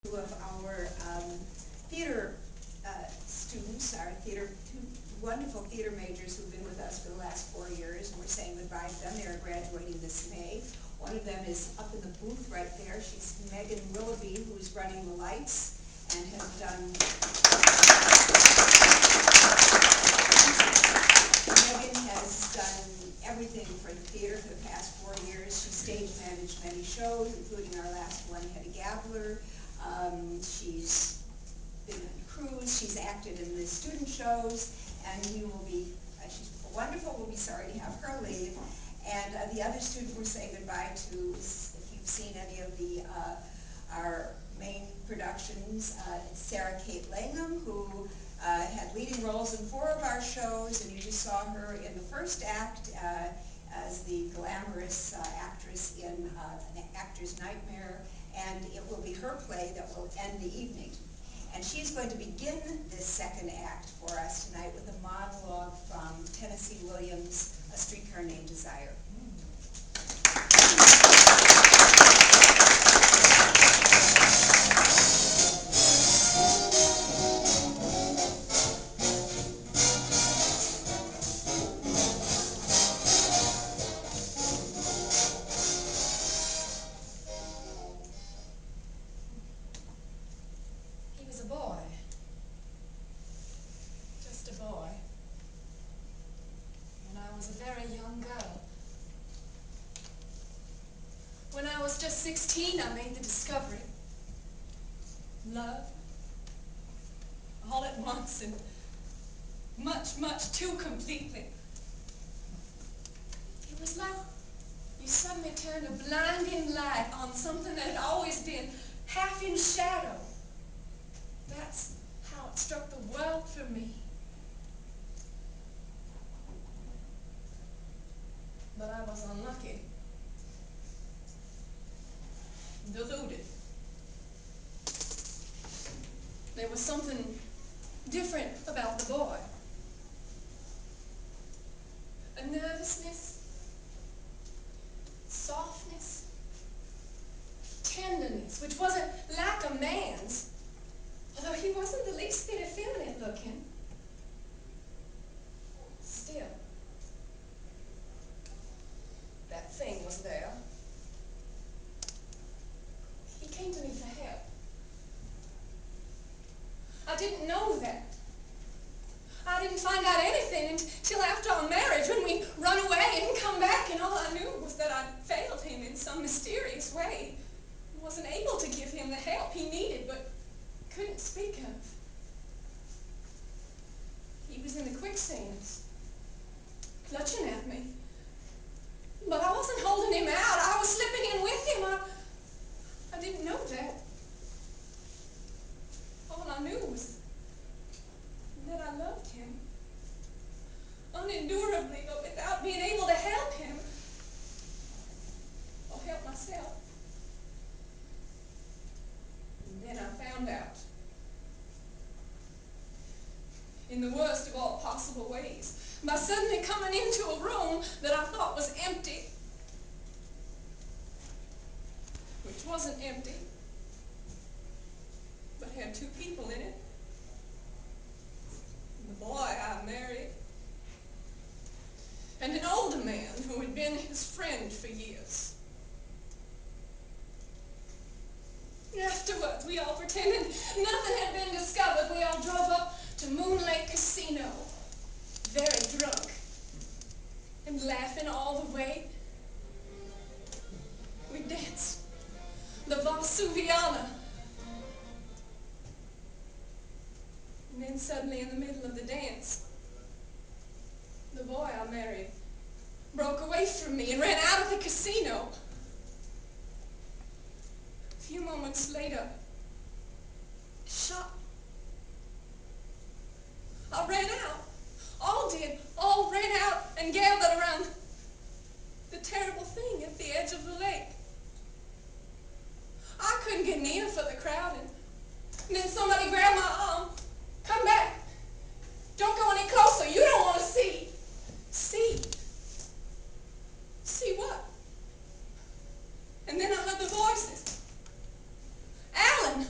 Of our theater students, two wonderful theater majors who've been with us for the last 4 years, and we're saying goodbye to them. They are graduating this May. One of them is up in the booth right there. She's Megan Willoughby, who's running the lights and has done. Megan has done everything for the theater for the past 4 years. She stage managed many shows, including our last one, Hedda Gabler. She's been in crews, she's acted in the student shows, and she's wonderful. We'll be sorry to have her leave. And the other student we're saying goodbye to is, if you've seen any of our main productions, it's Sara Cate Langham, who had leading roles in 4 of our shows, and you just saw her in the first act as the glamorous actress in An Actor's Nightmare, and it will be her play that will end the evening. And she's going to begin this second act for us tonight with a monologue from Tennessee Williams, A Streetcar Named Desire. He was a boy. Just a boy. When I was a very young girl. When I was just 16, I made the discovery. Love. All at once and much, much too completely. It was like you suddenly turned a blinding light on something that had always been half in shadow. That's how it struck the world for me. But I was unlucky. Deluded. There was something different about the boy. A nervousness, softness, tenderness, which wasn't like a man's, although he wasn't the least bit effeminate looking. Still, that thing was there. He came to me for help. I didn't know that. I didn't find out anything until after our marriage, when we run away and come back, and all I knew was that I'd failed him in some mysterious way. I wasn't able to give him the help he needed, but couldn't speak of. He was in the quicksands, clutching at me. But I wasn't holding him out. I was slipping in with him. I didn't know that. All I knew was that I loved him. Unendurably, but without being able to help him. Or help myself. And then I found out. In the worst of all possible ways. By suddenly coming into a room that I thought was empty. Which wasn't empty. But had 2 people in it. The boy I married. And an older man who had been his friend for years. Afterwards, we all pretended nothing had been discovered. We all drove up to Moonlight Casino, very drunk, and laughing all the way. We danced the Valsuviana. And then suddenly, in the middle of the dance, the boy I married broke away from me and ran out of the casino. A few moments later, shot. I ran out. All did. All ran out and gathered around the terrible thing at the edge of the lake. I couldn't get near for the crowd, and then somebody grabbed my arm. Come back. Don't go any closer. You don't want to see. See? See what? And then I heard the voices. Alan!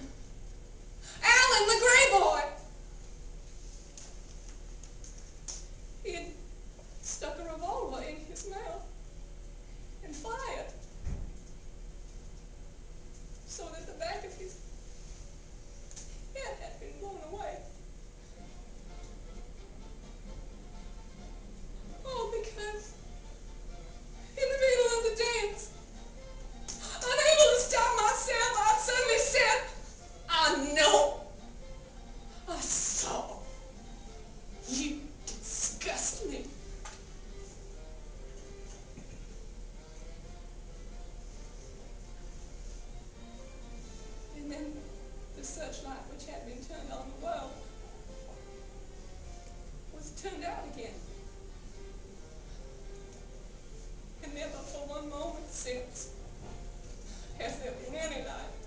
it's turned out again. And never for one moment since has there been any light.